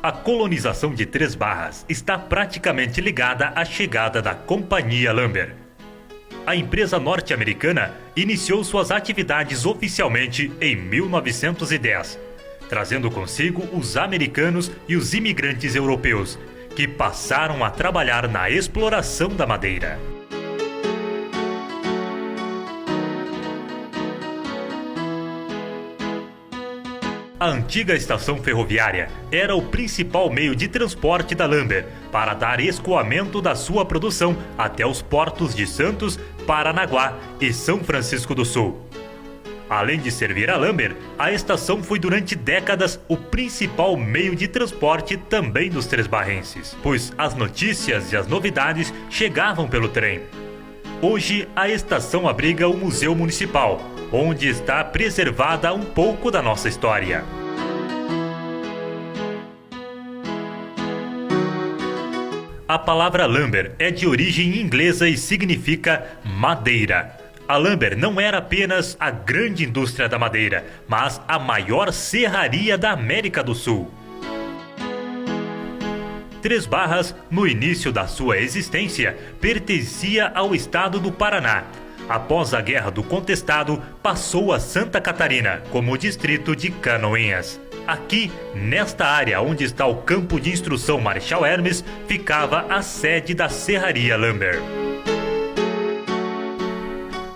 A colonização de Três Barras está praticamente ligada à chegada da Companhia Lambert. A empresa norte-americana iniciou suas atividades oficialmente em 1910, trazendo consigo os americanos e os imigrantes europeus, que passaram a trabalhar na exploração da madeira. A antiga estação ferroviária era o principal meio de transporte da Lambert para dar escoamento da sua produção até os portos de Santos, Paranaguá e São Francisco do Sul. Além de servir a Lambert, a estação foi durante décadas o principal meio de transporte também dos três-barrenses, pois as notícias e as novidades chegavam pelo trem. Hoje, a estação abriga o Museu Municipal, onde está preservada um pouco da nossa história. A palavra Lambert é de origem inglesa e significa madeira. A Lambert não era apenas a grande indústria da madeira, mas a maior serraria da América do Sul. Três Barras, no início da sua existência, pertencia ao estado do Paraná. Após a Guerra do Contestado, passou a Santa Catarina, como distrito de Canoinhas. Aqui, nesta área onde está o campo de instrução Marechal Hermes, ficava a sede da Serraria Lambert.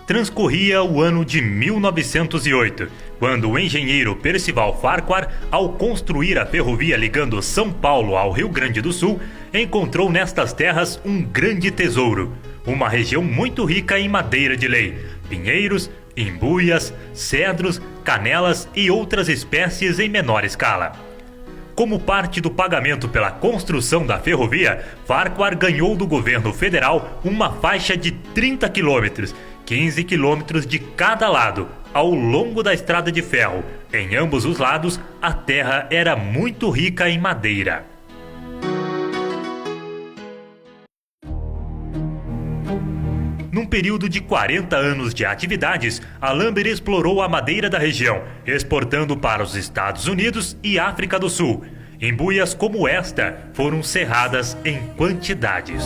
Transcorria o ano de 1908, quando o engenheiro Percival Farquhar, ao construir a ferrovia ligando São Paulo ao Rio Grande do Sul, encontrou nestas terras um grande tesouro, uma região muito rica em madeira de lei, pinheiros, imbuias, cedros, canelas e outras espécies em menor escala. Como parte do pagamento pela construção da ferrovia, Farquhar ganhou do governo federal uma faixa de 30 quilômetros, 15 quilômetros de cada lado, ao longo da estrada de ferro. Em ambos os lados, a terra era muito rica em madeira. Num período de 40 anos de atividades, a Lambert explorou a madeira da região, exportando para os Estados Unidos e África do Sul. Embuias como esta foram serradas em quantidades.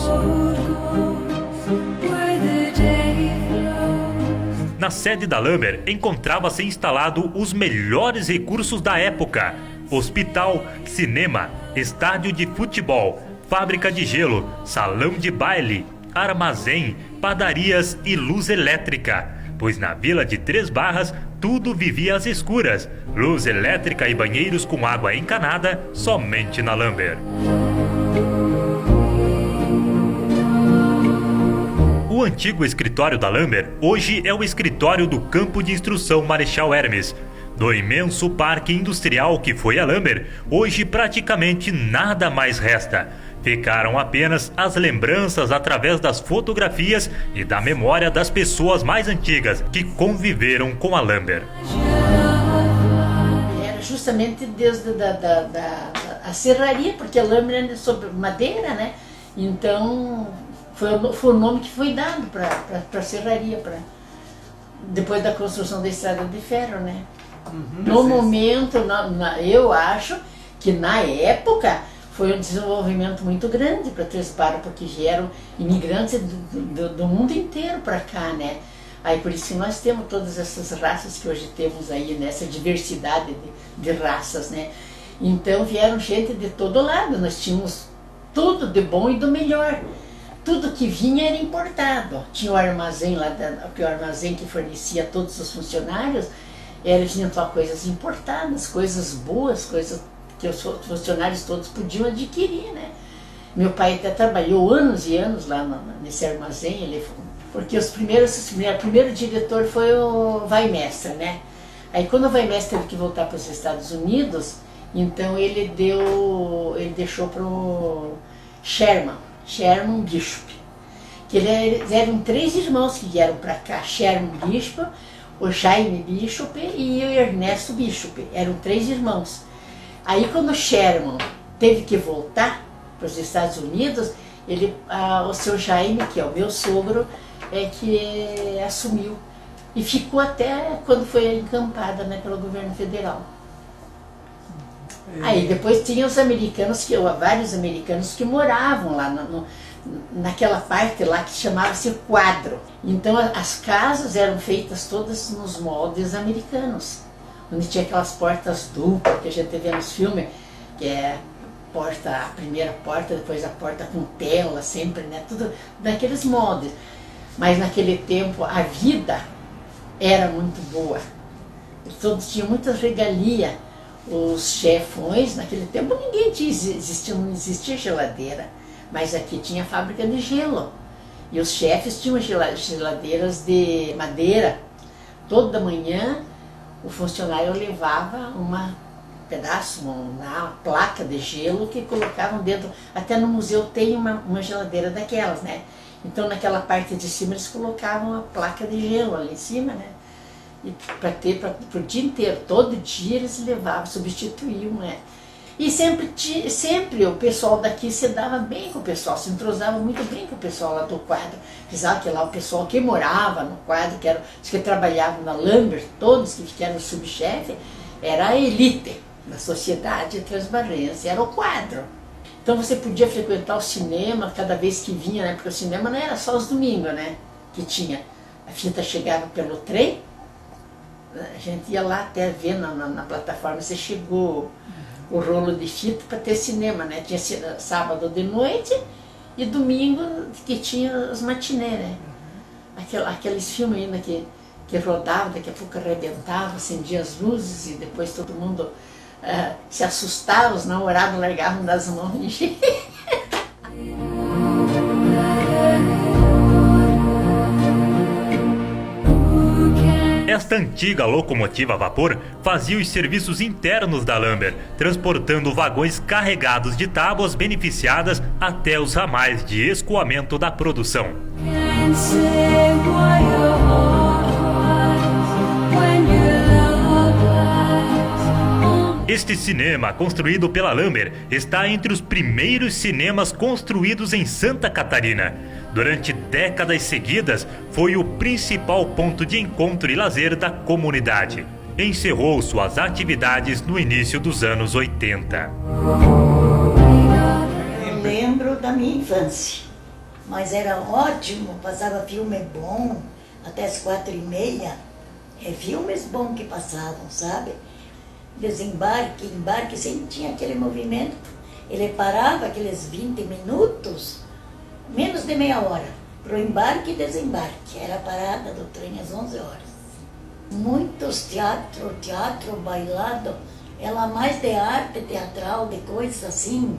Na sede da Lambert encontrava-se instalado os melhores recursos da época: hospital, cinema, estádio de futebol, fábrica de gelo, salão de baile, armazém, padarias e luz elétrica, pois na vila de Três Barras tudo vivia às escuras, luz elétrica e banheiros com água encanada somente na Lambert. O antigo escritório da Lambert hoje é o escritório do campo de instrução Marechal Hermes. Do imenso parque industrial que foi a Lambert, hoje praticamente nada mais resta. Ficaram apenas as lembranças através das fotografias e da memória das pessoas mais antigas que conviveram com a Lambert. Era justamente desde a serraria, porque a Lambert é sobre madeira, né? Então foi o nome que foi dado para a serraria, depois da construção da estrada de ferro, né? No momento, eu acho que na época foi um desenvolvimento muito grande para Três Barras, porque vieram imigrantes do mundo inteiro para cá, né? Aí por isso que nós temos todas essas raças que hoje temos aí, nessa diversidade de raças, né? Então vieram gente de todo lado, nós tínhamos tudo de bom e do melhor. Tudo que vinha era importado. Tinha o armazém lá, o armazém que fornecia a todos os funcionários, eles tinham coisas importadas, coisas boas, coisas que os funcionários todos podiam adquirir, né? Meu pai até trabalhou anos e anos lá nesse armazém, porque o primeiro diretor foi o Vaimestre, né? Aí quando o Vaimestre teve que voltar para os Estados Unidos, então ele deixou para o Sherman Bishop, que eles eram 3 irmãos que vieram para cá: Sherman Bishop, o Jaime Bishop e o Ernesto Bishop, eram 3 irmãos. Aí quando o Sherman teve que voltar para os Estados Unidos, o seu Jaime, que é o meu sogro, que assumiu e ficou até quando foi encampada, né, pelo governo federal. Aí depois tinha os americanos, vários americanos que moravam lá naquela parte lá que chamava-se Quadro. Então as casas eram feitas todas nos moldes americanos, onde tinha aquelas portas duplas que a gente vê nos filmes, que é a primeira porta, depois a porta com tela, sempre, né? Tudo daqueles moldes. Mas naquele tempo a vida era muito boa. Todos tinham muitas regalias. Os chefões, naquele tempo não existia geladeira, mas aqui tinha fábrica de gelo. E os chefes tinham geladeiras de madeira. Toda manhã o funcionário levava uma placa de gelo que colocavam dentro. Até no museu tem uma geladeira daquelas, né? Então naquela parte de cima eles colocavam a placa de gelo ali em cima, né? E pro dia inteiro, todo dia eles levavam, substituíam, né? E sempre o pessoal daqui se dava bem com o pessoal, se entrosava muito bem com o pessoal lá do Quadro. Apesar que lá o pessoal que morava no Quadro, os que trabalhavam na Lambert, todos que eram subchefe, era a elite da sociedade transbarrense, era o Quadro. Então você podia frequentar o cinema cada vez que vinha, né? Porque o cinema não era só os domingos, né? Que tinha. A fita chegava pelo trem, a gente ia lá até ver na plataforma se chegou o rolo de fita para ter cinema, né? Tinha sábado de noite e domingo que tinha os matinê, né? Aqueles filmes ainda que rodavam, daqui a pouco arrebentavam, acendiam as luzes e depois todo mundo se assustava, os namorados largavam das mãos e Esta antiga locomotiva a vapor fazia os serviços internos da Lambert, transportando vagões carregados de tábuas beneficiadas até os ramais de escoamento da produção. Este cinema, construído pela Lambert, está entre os primeiros cinemas construídos em Santa Catarina. Durante décadas seguidas, foi o principal ponto de encontro e lazer da comunidade. Encerrou suas atividades no início dos anos 80. Eu lembro da minha infância, mas era ótimo, passava filme bom, até as 4h30. Filmes bons que passavam, sabe? Desembarque, embarque, sempre tinha aquele movimento. Ele parava aqueles 20 minutos, menos de meia hora, para o embarque e desembarque. Era a parada do trem às 11 horas. Muitos teatro bailado, ela mais de arte teatral, de coisas assim,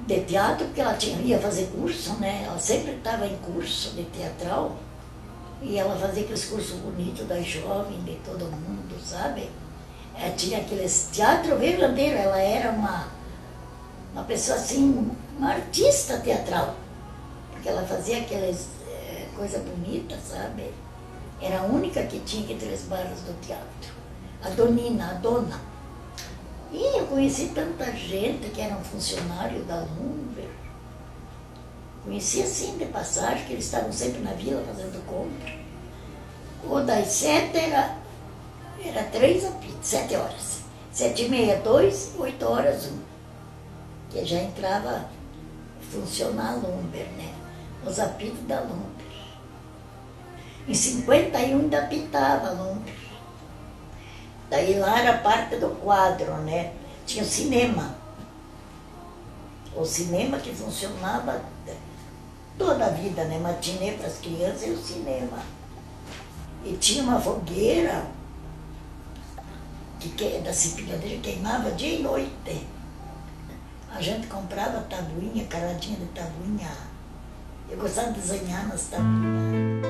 de teatro, porque ela ia fazer curso, né? Ela sempre estava em curso de teatral, e ela fazia aqueles cursos bonitos das jovens, de todo mundo, sabe? Tinha aqueles teatro verdadeiro, ela era uma pessoa assim, uma artista teatral, porque ela fazia aquelas coisas bonitas, sabe? Era a única que tinha aqui 3 barras do teatro, a dona. E eu conheci tanta gente que era um funcionário da Lumber, conheci assim de passagem, que eles estavam sempre na vila fazendo compra. O das 7 era 3 apitos, 7 horas. 7h30, 2, 8 horas, 1. Que já entrava funcionar a Lumber, né? Os apitos da Lumber. Em 51 ainda apitava a Lumber. Daí lá era parte do quadro, né? Tinha o cinema. O cinema que funcionava toda a vida, né? Matinê para as crianças e o cinema. E tinha uma fogueira da cipilhadeira, queimava dia e noite. A gente comprava tabuinha, caradinha de tabuinha. Eu gostava de desenhar nas tabuinhas.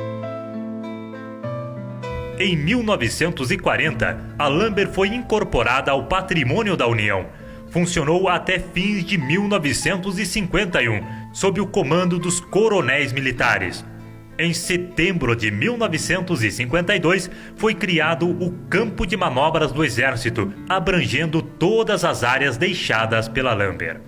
Em 1940, a Lambert foi incorporada ao Patrimônio da União. Funcionou até fins de 1951, sob o comando dos coronéis militares. Em setembro de 1952, foi criado o Campo de Manobras do Exército, abrangendo todas as áreas deixadas pela Lambert.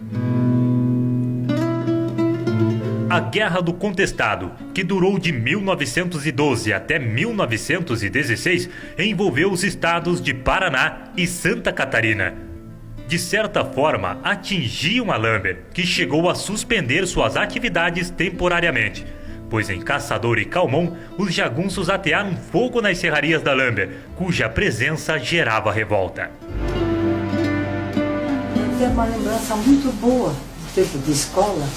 A Guerra do Contestado, que durou de 1912 até 1916, envolveu os estados de Paraná e Santa Catarina. de certa forma atingiam a Lambert, que chegou a suspender suas atividades temporariamente, pois em Caçador e Calmon, os jagunços atearam fogo nas serrarias da Lambert, cuja presença gerava revolta. É uma lembrança muito boa do tempo de escola.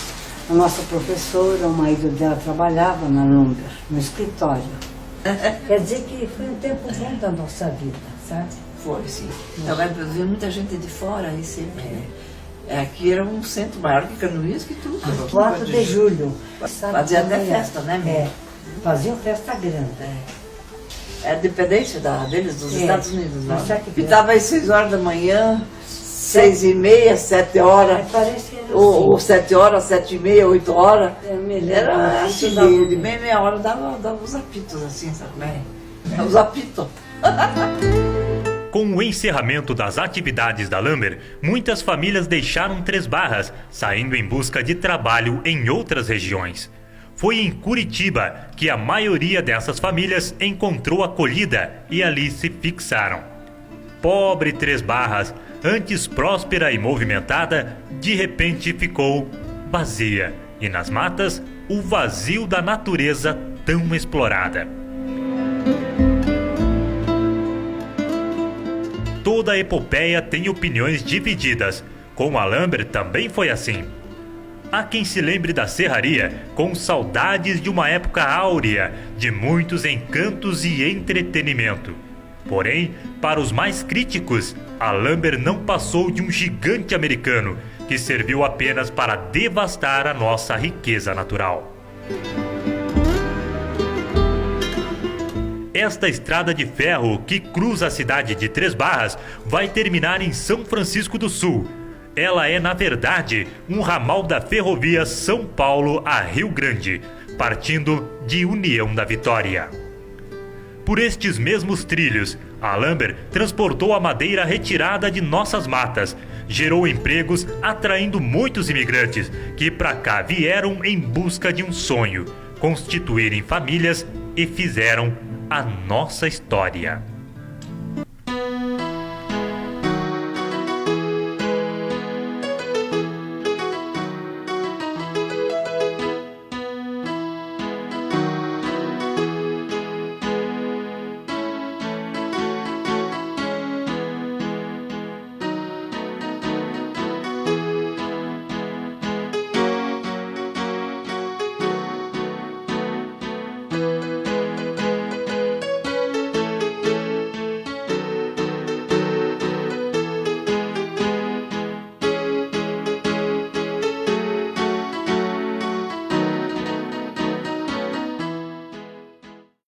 A nossa professora, o marido dela trabalhava na Lambert, no escritório. Quer dizer que foi um tempo bom da nossa vida, sabe? Foi, sim. Também veio muita gente de fora aí sempre. Aqui era um centro maior que Canoinhas, que tudo. 4 de julho. Fazia até festa, né, minha? Faziam festa grande. É a dependência deles, dos Estados Unidos. Né? Pitava às 6 horas da manhã, 6h30, 7 horas. Ou 7 horas, 7h30, 8 horas. Era assim, de meia hora dava os apitos assim, sabe? Os apitos. Com o encerramento das atividades da Lambert, muitas famílias deixaram Três Barras, saindo em busca de trabalho em outras regiões. Foi em Curitiba que a maioria dessas famílias encontrou acolhida e ali se fixaram. Pobre Três Barras, antes próspera e movimentada, de repente ficou vazia, e nas matas, o vazio da natureza tão explorada. Toda a epopeia tem opiniões divididas. Com a Lambert também foi assim. Há quem se lembre da serraria com saudades de uma época áurea, de muitos encantos e entretenimento. Porém, para os mais críticos, a Lambert não passou de um gigante americano que serviu apenas para devastar a nossa riqueza natural. Esta estrada de ferro que cruza a cidade de Três Barras vai terminar em São Francisco do Sul. Ela é, na verdade, um ramal da ferrovia São Paulo a Rio Grande, partindo de União da Vitória. Por estes mesmos trilhos, a Lambert transportou a madeira retirada de nossas matas, gerou empregos, atraindo muitos imigrantes que para cá vieram em busca de um sonho, constituírem famílias e fizeram a nossa história.